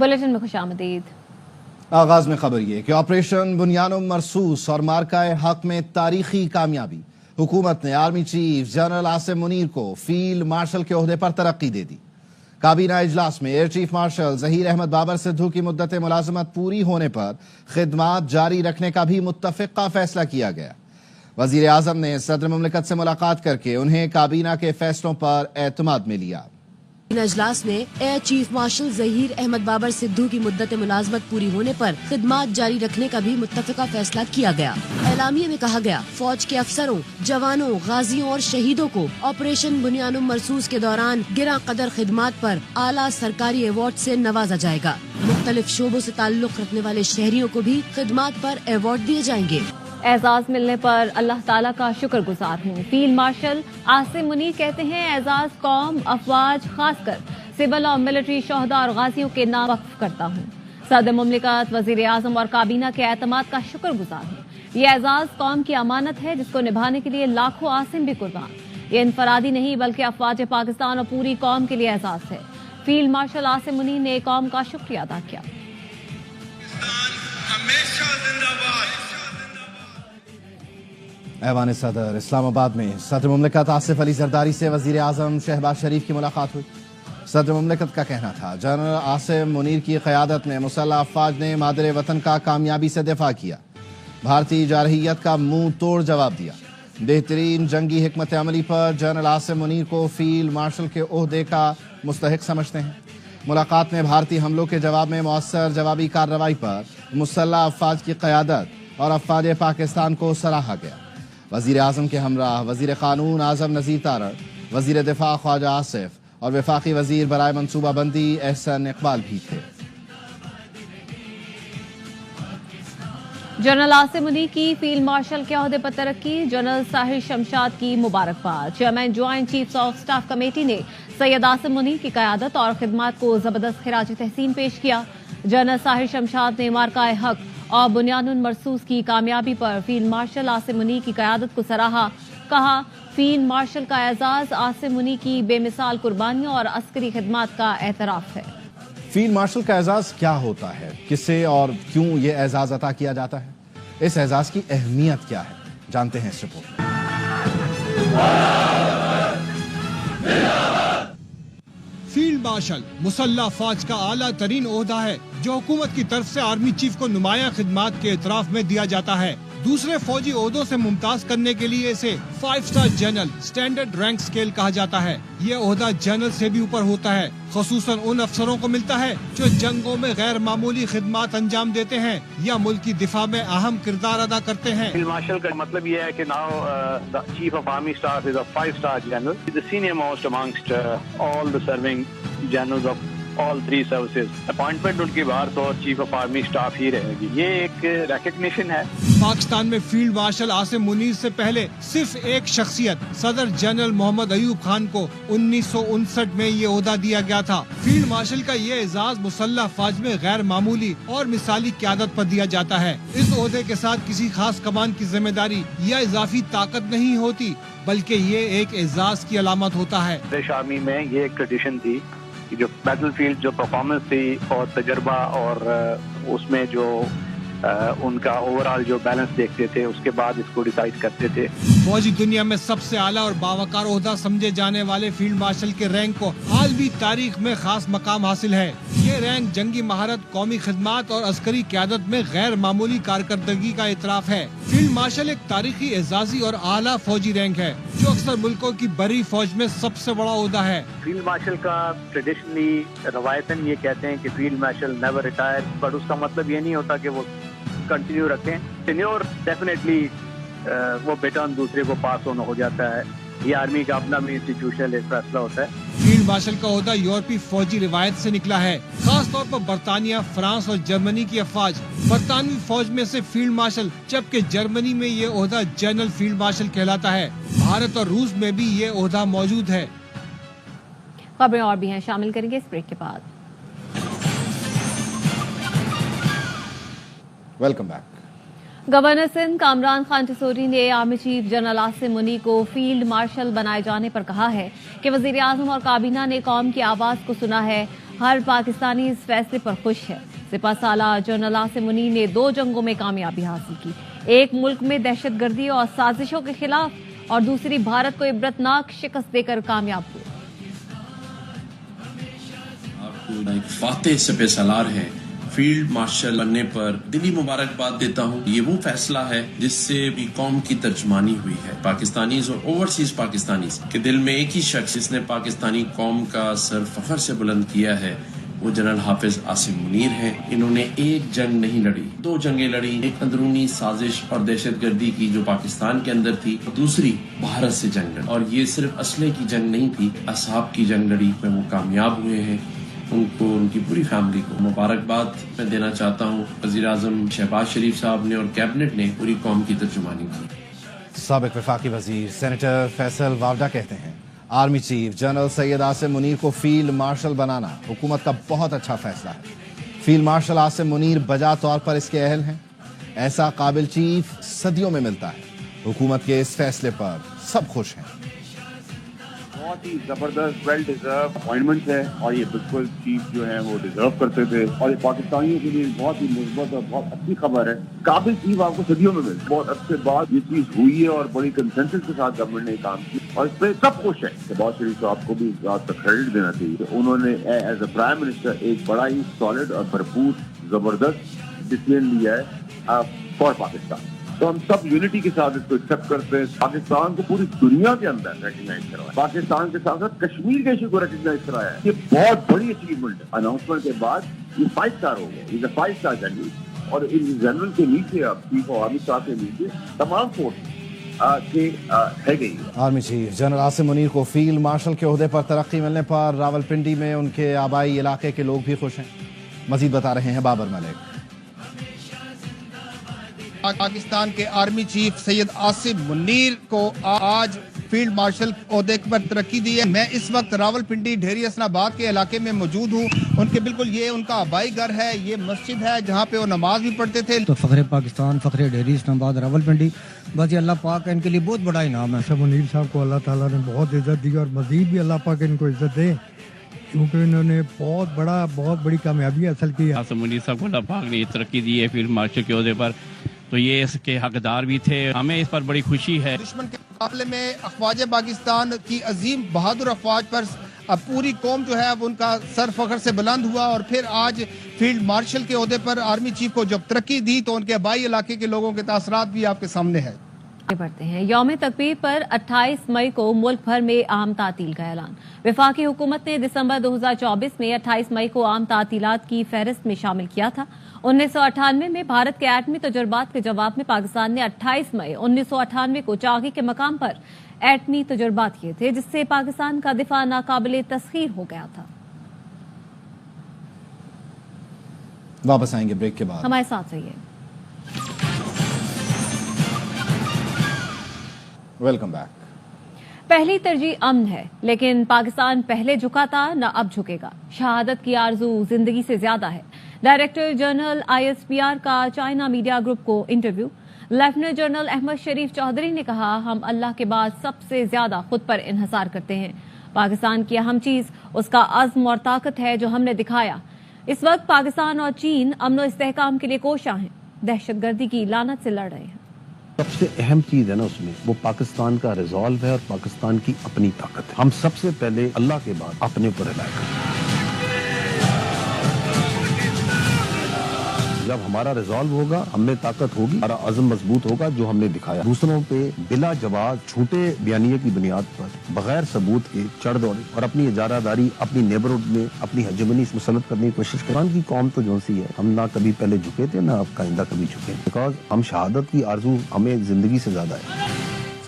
Bulletin में खुशामदीद। आगाज में खबर ये कि ऑपरेशन बुनियानुम मरसूस और मार्काए हक में तारीखी कामयाबी। हुकूमत ने army chief general Asim Munir को फील्ड मार्शल के ओहदे पर तरक्की दे दी। काबीना इजलास में air chief marshal Zaheer Ahmed Babar Sidhu की मुद्दत मुलाजमत पूरी होने पर खिदमात जारी रखने का भी मुत्तफिका फैसला किया गया। वजीर आजम ने सदर मुमलिकत से मुलाकात करके उन्हें काबीना के फैसलों पर एतमाद में लिया। इजलास में air chief marshal Zaheer Ahmed Babar Sidhu की मुद्दत मुलाजमत पूरी होने पर खिदमात जारी रखने का भी मुत्तफिका फैसला किया गया। एलामिये में कहा गया, फौज के अफसरों, जवानों, गाजियों और शहीदों को ऑपरेशन बुनियानुम मरसूस के दौरान गिरा कदर खिदमात पर आला सरकारी अवार्ड से नवाजा जाएगा। मुख्तलिफ शोबों से ताल्लुक रखने वाले शहरियों को भी खिदमात पर अवार्ड दिए जाएंगे। एजाज मिलने पर अल्लाह ताला का शुक्रगुजार हूँ। फील्ड मार्शल आसिम मुनीर कहते हैं, एजाज कौम, अफवाज, खासकर सिविल और मिलिट्री शोहदा और गाजियों के नाम वक्फ करता हूँ। सदर मुमलिकत, वजीर आजम और काबीना के एतमाद का शुक्रगुजार हूँ। ये एजाज कौम की अमानत है जिसको निभाने के लिए लाखों आसिम भी कुर्बान। ये इनफरादी नहीं बल्कि अफवाज पाकिस्तान और पूरी कौम के लिए एजाज है। फील्ड मार्शल आसिम मुनीर ने कौम का शुक्रिया अदा किया। ऐवान सदर इस्लामाबाद में सदर मुमलिकत आसिफ अली जरदारी से वजीर आजम शहबाज शरीफ की मुलाकात हुई। सदर मुमलिकत का कहना था, जनरल आसिम मुनीर की क़यादत में मुसल्लह अफवाज ने मादरे वतन का कामयाबी से दिफा किया, भारतीय जारहियत का मुंह तोड़ जवाब दिया। बेहतरीन जंगी हिकमत अमली पर जनरल आसिम मुनीर को फील्ड मार्शल के ओहदे का मुस्तहिक समझते हैं। मुलाकात में भारतीय हमलों के जवाब में मौसर जवाबी कार्रवाई पर मुसल्लह अफवाज की क़यादत और अफवाज पाकिस्तान को सराहा गया। वजीर आजम के हमराह वजीर कानून आजम नज़ीर तारड़, वजीर दिफा ख्वाजा आसिफ और वफाकी वजीर बराए मनसूबा बंदी एहसन इकबाल भी थे। जनरल आसिम मुनीर की फील्ड मार्शल के ओहदे पर तरक्की। जनरल साहिर शमशाद की मुबारकबाद। Chairman joint chiefs of staff committee ने सैयद आसिम मुनीर की क़यादत और खिदमात को जबरदस्त खिराज तहसीन पेश किया। जनरल साहिर शमशाद ने मार्काए हक और बुनियानुम मरसूस की कामयाबी पर फील्ड मार्शल आसिम मुनीर की क़यादत को सराहा। कहा, फील्ड मार्शल का एजाज आसिम मुनीर की बेमिसाल कुर्बानियों और अस्करी खिदमात का एतराफ है। फील्ड मार्शल का एजाज क्या होता है, किसे और क्यों ये एजाज अता किया जाता है, इस एजाज की अहमियत क्या है, जानते हैं इस रिपोर्ट में। फील्ड मार्शल मुसल्लह फौज का आला तरीन ओहदा है जो हुकूमत की तरफ से आर्मी चीफ को नुमाया खिदमात के एतराफ में दिया जाता है। दूसरे फौजी ओहदों से मुमताज करने के लिए इसे 5 star general standard rank scale कहा जाता है। ये ओहदा जनरल से भी ऊपर होता है। खसूसन उन अफसरों को मिलता है जो जंगों में गैर मामूली खिदमात अंजाम देते हैं या मुल्क की दिफा में अहम किरदार अदा करते हैं। फील्ड मार्शल का मतलब ये है कि now the chief of army staff is a 5 star general, the senior most amongst all the serving generals of all 3 services. Appointment उनकी बाहर तो चीफ ऑफ आर्मी स्टाफ ही रहेगी। ये एक रिकग्निशन है। पाकिस्तान में फील्ड मार्शल आसिम मुनीर से पहले सिर्फ एक शख्सियत सदर जनरल मोहम्मद अयूब खान को 1959 में ये ओहदा दिया गया था। फील्ड मार्शल का ये एजाज मुसल्लह फौज में गैर मामूली और मिसाली क़यादत पर दिया जाता है। इस ओहदे के साथ किसी खास कमान की जिम्मेदारी या इजाफी ताकत नहीं होती, बल्कि ये एक एजाज की अलामत होता है। ब्रिटिश आर्मी में ये एक ट्रेडिशन थी, जो बैटलफील्ड जो परफॉर्मेंस थी और तजर्बा और उसमें जो उनका ओवरऑल जो बैलेंस देखते थे, उसके बाद इसको डिसाइड करते थे। फौजी दुनिया में सबसे आला और बावकार ओहदा समझे जाने वाले फील्ड मार्शल के रैंक को आलमी तारीख में खास मकाम हासिल है। ये रैंक जंगी महारत, कौमी खिदमात और अस्करी क़यादत में गैर मामूली कारकर्दगी का इतराफ है। फील्ड मार्शल एक तारीखी एजाजी और आला फौजी रैंक है जो अक्सर मुल्कों की बड़ी फौज में सबसे बड़ा ओहदा है। फील्ड मार्शल का ट्रेडिशनली रवायतन ये कहते हैं कि field marshal never retire, but उसका मतलब ये नहीं होता कि वो कंटिन्यू रखें। टेन्योर डेफिनेटली वो बेटन दूसरे को पास ऑन हो जाता है। ये आर्मी का अपना भी इंस्टीट्यूशनल एक फैसला होता है। फील्ड मार्शल का ओहदा यूरोपीय फौजी रिवायत से निकला है, खास तौर पर बरतानिया, फ्रांस और जर्मनी की अफवाज। बरतानवी फौज में से फील्ड मार्शल, जबकि जर्मनी में ये ओहदा जनरल फील्ड मार्शल कहलाता है। भारत और रूस में भी ये ओहदा मौजूद है। खबरें और भी हैं, शामिल करेंगे इस ब्रेक के बाद। Welcome back. Governor Sindh Kamran Khan Tessori ने army chief general Asim Munir को फील्ड मार्शल बनाए जाने पर कहा है कि वजीर आजम और काबीना ने कौम की आवाज को सुना है। हर पाकिस्तानी इस फैसले पर खुश है। सिपह सालार जनरल आसिम मुनीर ने 2 जंगों में कामयाबी हासिल की, एक मुल्क में दहशतगर्दी और साजिशों के खिलाफ और दूसरी भारत को इबरतनाक शिकस्त देकर कामयाब हुए। आपको एक फातेह सिपह सालार है, फील्ड मार्शल बनने पर दिली मुबारकबाद देता हूँ। ये वो फैसला है जिससे भी कौम की तर्जमानी हुई है। पाकिस्तानीज और ओवरसीज पाकिस्तानीज के दिल में एक ही शख्स जिसने पाकिस्तानी कौम का सर फखर से बुलंद किया है, वो जनरल हाफिज आसिम मुनीर हैं। इन्होंने एक जंग नहीं लड़ी, 2 जंगें लड़ी। एक अंदरूनी साजिश और दहशतगर्दी की जो पाकिस्तान के अंदर थी, दूसरी भारत से जंग लड़ी। और ये सिर्फ असले की जंग नहीं थी, असहाब की जंग लड़ी में वो कामयाब हुए हैं। उनको, उनकी पूरी फैमिली को मुबारकबाद मैं देना चाहता हूँ। वज़ीर आज़म शहबाज शरीफ साहब ने और कैबिनेट ने पूरी कौम की तर्जुमानी की। साबिक वफाकी वजीर सेनेटर फैसल वावडा कहते हैं army chief general Syed Asim Munir को फील्ड मार्शल बनाना हुकूमत का बहुत अच्छा फैसला है। फील्ड मार्शल आसिम मुनीर बजा तौर पर इसके अहल हैं। ऐसा काबिल चीफ सदियों में मिलता है। हुकूमत के इस फैसले पर सब खुश हैं। बहुत ही जबरदस्त वेल डिजर्व अपॉइंटमेंट है और ये बिल्कुल चीफ जो है वो डिजर्व करते थे और ये पाकिस्तानियों के लिए बहुत ही मुस्बत और बहुत अच्छी खबर है। काबिल चीफ आपको सदियों में मिले, बहुत अच्छे बाद ये चीज हुई है और बड़ी कंसेंसस के साथ गवर्नमेंट ने काम किया और इस पर सब खुश है। शहबाज शरीफ साहब को भी इस बात का क्रेडिट देना चाहिए। उन्होंने एज अ प्राइम मिनिस्टर एक बड़ा ही सॉलिड और भरपूर जबरदस्त डिसीजन लिया है फॉर पाकिस्तान। तो हम सब यूनिटी के साथ इसको एक्सेप्ट करते हैं। पाकिस्तान को पूरी दुनिया के अंदर रिकग्नाइज करवाया, पाकिस्तान के साथ साथ कश्मीर के इशू को रिकग्नाइज कराया है। ये बहुत बड़ी अचीवमेंट है। अनाउंसमेंट के बाद ये 5 स्टार हो गया, ये 5 स्टार जनरल और इन जनरल के नीचे अब चीफ ऑफ आर्मी स्टाफ के नीचे तमाम फोर्स के है गई। Army chief general Asim Munir को फील्ड मार्शल के ओहदे पर तरक्की मिलने पर रावलपिंडी में उनके आबाई इलाके के लोग भी खुश हैं। मजीद बता रहे हैं बाबर मलिक। पाकिस्तान के आर्मी चीफ सैयद आसिम मुनीर को आज फील्ड मार्शल ओहदे पर तरक्की दी है। मैं इस वक्त रावलपिंडी ढेरी हसनाबाद के इलाके में मौजूद हूँ। उनके बिल्कुल ये उनका आबाई घर है, ये मस्जिद है जहाँ पे वो नमाज भी पढ़ते थे। तो फखरे पाकिस्तान, फखरे ढेरी हसनाबाद, रावलपिंडी, बस ये अल्लाह पाक इनके लिए बहुत बड़ा इनाम है। मुनीर साहब को अल्लाह ताला ने बहुत इज्जत दी और मजीद भी अल्लाह पाक इनको इज्जत दे, क्योंकि इन्होंने बहुत बड़ी कामयाबी हासिल की है। आसिम मुनीर साहब को अल्लाह पाक ने तरक्की दी है फील्ड मार्शल के ओहदे पर, तो ये इसके हकदार भी थे। हमें इस पर बड़ी खुशी है। दुश्मन के मुकाबले में अफवाज पाकिस्तान की अजीम बहादुर अफवाज पर अब पूरी कौम जो है अब उनका सर फखर से बुलंद हुआ और फिर आज फील्ड मार्शल के ओहदे पर आर्मी चीफ को जब तरक्की दी तो उनके आबाई इलाके के लोगों के तासरात भी आपके सामने है। बढ़ते हैं। यौम तकबीर पर 28 मई को मुल्क भर में आम तातील का ऐलान। वफाकी हुकूमत ने दिसंबर 2024 में 28 मई को आम तातीलात की फहरिस्त में शामिल किया था। 1998 में भारत के एटमी तजुर्बात के जवाब में पाकिस्तान ने 28 मई 1998 को चागी के मकाम पर एटमी तजुर्बात किए थे, जिससे पाकिस्तान का दिफा नाकाबिले तस्खीर हो गया था। वापस आएंगे ब्रेक के बाद, हमारे साथ रहिए। Welcome back. पहली तरजीह अमन है, लेकिन पाकिस्तान पहले झुका था न अब झुकेगा। शहादत की आरजू जिंदगी से ज्यादा है। डायरेक्टर जनरल ISPR का चाइना मीडिया ग्रुप को इंटरव्यू। लेफ्टिनेंट जनरल अहमद शरीफ चौधरी ने कहा, हम अल्लाह के बाद सबसे ज्यादा खुद पर इन्हसार करते हैं। पाकिस्तान की अहम चीज उसका अज़्म और ताकत है जो हमने दिखाया। इस वक्त पाकिस्तान और चीन अमन और इस्तेहकाम के लिए कोशां हैं, दहशतगर्दी की लानत से लड़ रहे हैं। सबसे अहम चीज है ना उसमें, वो पाकिस्तान का रिजॉल्व है और पाकिस्तान की अपनी ताकत है। हम सबसे पहले अल्लाह के बाद अपने ऊपर रिलाय करते हैं। जब हमारा रिजॉल्व होगा, हमें ताकत होगी, हमारा अज़्म मजबूत होगा जो हमने दिखाया। दूसरों पे बिला जवाब झूठे बयानिए की बुनियाद पर बगैर सबूत के चढ़ दौड़े और अपनी इजारादारी अपनी नेबरहुड में अपनी हेजेमनी मुसलत करने की कोशिश करें। की कौम तो जो सी है, हम ना कभी पहले झुके थे ना अब आइंदा कभी झुके, बिकॉज हम शहादत की आरजू हमें जिंदगी से ज्यादा है।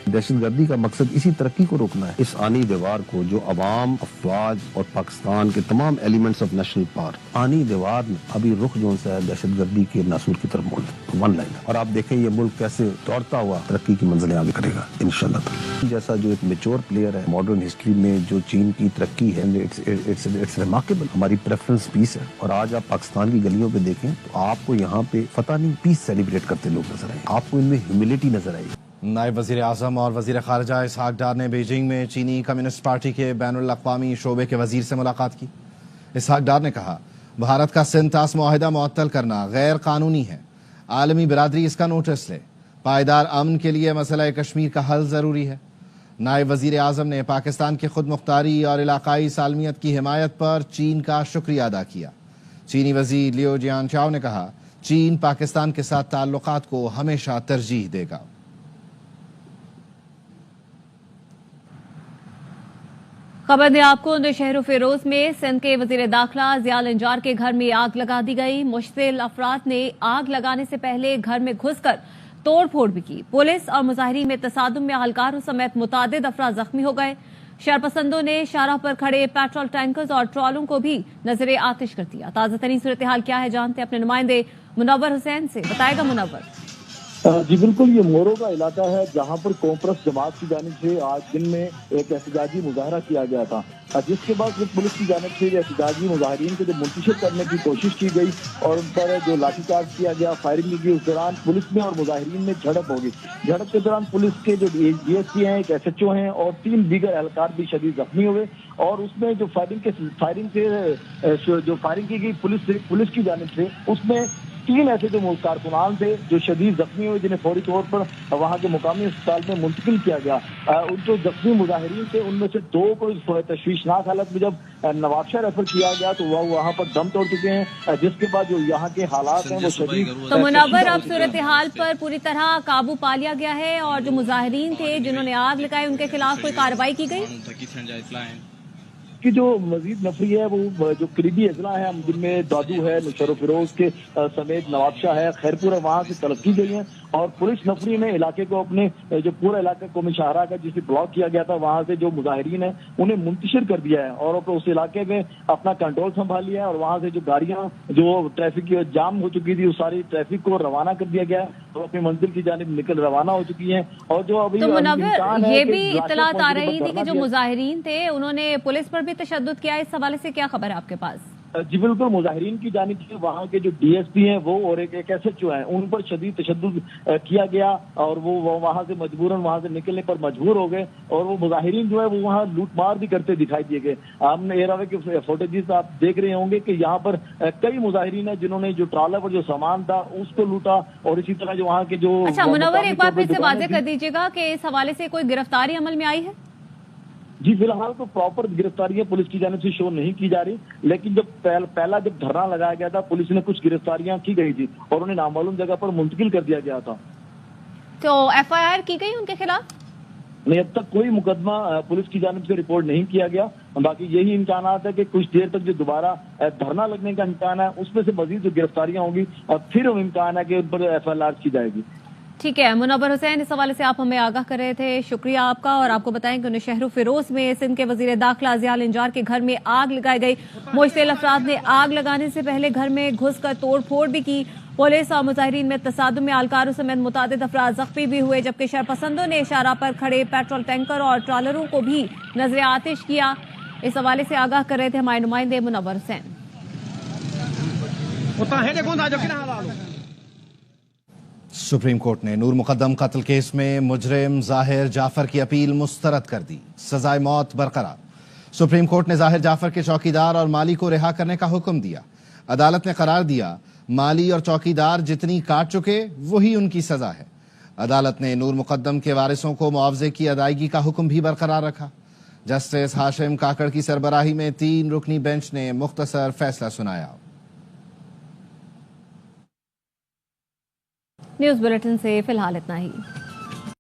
दहशतगर्दी का मकसद इसी तरक्की को रोकना है। इस आनी दीवार को जो अवाम, अफवाज और पाकिस्तान के तमाम एलिमेंट्स ऑफ नेशनल पार्क, आनी दीवार में अभी रुख जो है दहशतगर्दी के नासूर की तरफ मोड़ वन लाइन। और आप देखें ये मुल्क कैसे दौड़ता हुआ तरक्की की मंजिलें आगे करेगा इंशाल्लाह। जैसा जो एक मेच्योर प्लेयर है मॉडर्न हिस्ट्री में, जो चीन की तरक्की है, इट्स रिमार्केबल। हमारी प्रेफरेंस पीस है और आज आप पाकिस्तान की गलियों पे देखें तो आपको यहाँ पे पता नहीं पीस सेलिब्रेट करते लोग नजर आए, आपको इनमें ह्यूमिलिटी नजर आएगी। नायब वज़ीर आज़म और वज़ीर ख़ारिजा इसहाक डार ने बीजिंग में चीनी कम्युनिस्ट पार्टी के बैनुल अक़वामी शोबे के वज़ीर से मुलाकात की। اسحاق ڈار نے کہا بھارت کا سندھ طاس معاہدہ معطل کرنا غیر قانونی ہے، عالمی برادری اس کا نوٹس لے، پائیدار امن کے لیے مسئلہ کشمیر کا حل ضروری ہے۔ نائب وزیر اعظم نے پاکستان کی خود مختاری اور علاقائی سالمیت کی حمایت پر چین کا شکریہ ادا کیا۔ چینی وزیر لیو جیان چاؤ نے کہا چین پاکستان کے ساتھ تعلقات کو ہمیشہ ترجیح دے گا۔ خبر دیں آپ کو نوشہر و فیروز میں سندھ کے وزیر داخلہ ضیاء الانجار کے گھر میں آگ لگا دی گئی۔ مشتعل افراد نے آگ لگانے سے پہلے گھر میں گھس کر توڑ پھوڑ بھی کی۔ پولیس اور مظاہرین میں تصادم میں اہلکاروں سمیت متعدد افراد زخمی ہو گئے۔ شرپسندوں نے شاہراہ پر کھڑے پیٹرول ٹینکرز اور ٹرالوں کو بھی نظر آتش کر دیا۔ تازہ ترین صورتحال کیا ہے جانتے اپنے نمائندے منور حسین سے۔ بتائے گا منور۔ جی بالکل، یہ مورو کا علاقہ ہے جہاں پر کانفرنس جماعت کی جانب سے آج دن میں ایک احتجاجی مظاہرہ کیا گیا تھا، جس کے بعد پولیس کی جانب سے احتجاجی مظاہرین کو جو منتشر کرنے کی کوشش کی گئی اور ان پر جو لاٹھی چارج کیا گیا، فائرنگ کی گئی، اس دوران پولیس میں اور مظاہرین میں جھڑپ ہو گئی۔ جھڑپ کے دوران پولیس کے جو ڈی ایس پی ہیں، ایک ایس ایچ او ہیں اور 3 دیگر اہلکار بھی شدید زخمی ہوئے، اور اس میں جو فائرنگ کی گئی پولیس کی جانب سے، اس میں 3 ایسے جو کارکنان تھے جو شدید زخمی ہوئے، جنہیں فوری طور پر وہاں کے مقامی اسپتال میں منتقل کیا گیا۔ ان جو زخمی مظاہرین تھے ان میں سے 2 کو تشویشناک حالت میں جب نوابشاہ ریفر کیا گیا تو وہ وہاں پر دم توڑ چکے ہیں، جس کے بعد جو یہاں کے حالات ہیں وہ شدید۔ تو منور، اب صورتحال پر پوری طرح قابو پا لیا گیا ہے اور جو مظاہرین تھے جنہوں نے آگ لگائی ان کے خلاف کوئی کارروائی کی گئی؟ کی جو مزید نفری ہے وہ جو قریبی اضلاع ہیں جن میں دادو ہے، نوشہر و فیروز کے سمیت نوابشاہ ہے، خیرپور ہے، وہاں سے طلب کی گئی ہیں، اور پولیس نفری نے علاقے کو اپنے جو پورا علاقہ قومی شاہراہ کا جسے بلاک کیا گیا تھا وہاں سے جو مظاہرین ہیں انہیں منتشر کر دیا ہے اور اس علاقے میں اپنا کنٹرول سنبھال لیا ہے، اور وہاں سے جو گاڑیاں جو ٹریفک جام ہو چکی تھی اس ساری ٹریفک کو روانہ کر دیا گیا ہے اور اپنی منزل کی جانب روانہ ہو چکی ہیں۔ اور جو ابھی یہ بھی اطلاعات آ رہی تھی کہ جو مظاہرین تھے انہوں نے پولیس پر بھی تشدد کیا، اس حوالے سے کیا خبر ہے آپ کے پاس؟ جی بالکل، مظاہرین کی جانب سے وہاں کے جو ڈی ایس پی ہیں وہ اور ایک ایس ایچ او ہیں ان پر شدید تشدد کیا گیا اور وہ وہاں سے مجبوراً وہاں سے نکلنے پر مجبور ہو گئے، اور وہ مظاہرین جو ہے وہ وہاں لوٹ مار بھی کرتے دکھائی دیے گئے۔ ہم نے ایئر اوے کے فوٹیجز آپ دیکھ رہے ہوں گے کہ یہاں پر کئی مظاہرین ہیں جنہوں نے جو ٹرالا پر جو سامان تھا اس کو لوٹا، اور اسی طرح جو وہاں کے جو۔ اچھا منور، ایک بار پھر سے واضح کر دیجیے گا کہ اس حوالے سے کوئی گرفتاری عمل میں آئی ہے؟ جی فی الحال تو پراپر گرفتاریاں پولیس کی جانب سے شو نہیں کی جا رہی، لیکن جب پہلا دھرنا لگایا گیا تھا پولیس نے کچھ گرفتاریاں کی گئی تھی اور انہیں نامعلوم جگہ پر منتقل کر دیا گیا تھا۔ تو ایف آئی آر کی گئی ان کے خلاف؟ نہیں، اب تک کوئی مقدمہ پولیس کی جانب سے رپورٹ نہیں کیا گیا، باقی یہی امکانات ہے کہ کچھ دیر تک جو دوبارہ دھرنا لگنے کا امکان ہے اس میں سے مزید جو گرفتاریاں ہوں گی اور پھر امکان ہے کہ ان پر ایف آئی آر کی جائے گی۔ ٹھیک ہے منور حسین، اس حوالے سے آپ ہمیں آگاہ کر رہے تھے، شکریہ آپ کا۔ اور آپ کو بتائیں کہ نوشہر و فیروز میں سندھ کے وزیر داخلہ ضیاء الانجار کے گھر میں آگ لگائی گئی۔ مشتعل افراد نے آگ لگانے سے پہلے گھر میں گھس کر توڑ پھوڑ بھی کی۔ پولیس اور مظاہرین میں تصادم میں اہلکاروں سمیت متعدد افراد زخمی بھی ہوئے، جبکہ شرپسندوں نے شاہراہ پر کھڑے پیٹرول ٹینکر اور ٹرالروں کو بھی نظر آتش کیا۔ اس حوالے سے آگاہ کر رہے تھے ہمارے نمائندے منور حسین۔ سپریم کورٹ نے نور مقدم قتل کیس میں مجرم ظاہر جعفر کی اپیل مسترد کر دی، سزائے موت برقرار۔ سپریم کورٹ نے ظاہر جعفر کے چوکیدار اور مالی کو رہا کرنے کا حکم دیا۔ عدالت نے قرار دیا مالی اور چوکیدار جتنی کاٹ چکے وہی ان کی سزا ہے۔ عدالت نے نور مقدم کے وارثوں کو معاوضے کی ادائیگی کا حکم بھی برقرار رکھا۔ جسٹس ہاشم کاکڑ کی سربراہی میں 3 رکنی بینچ نے مختصر فیصلہ سنایا۔ نیوز بلیٹن سے فی الحال اتنا ہی۔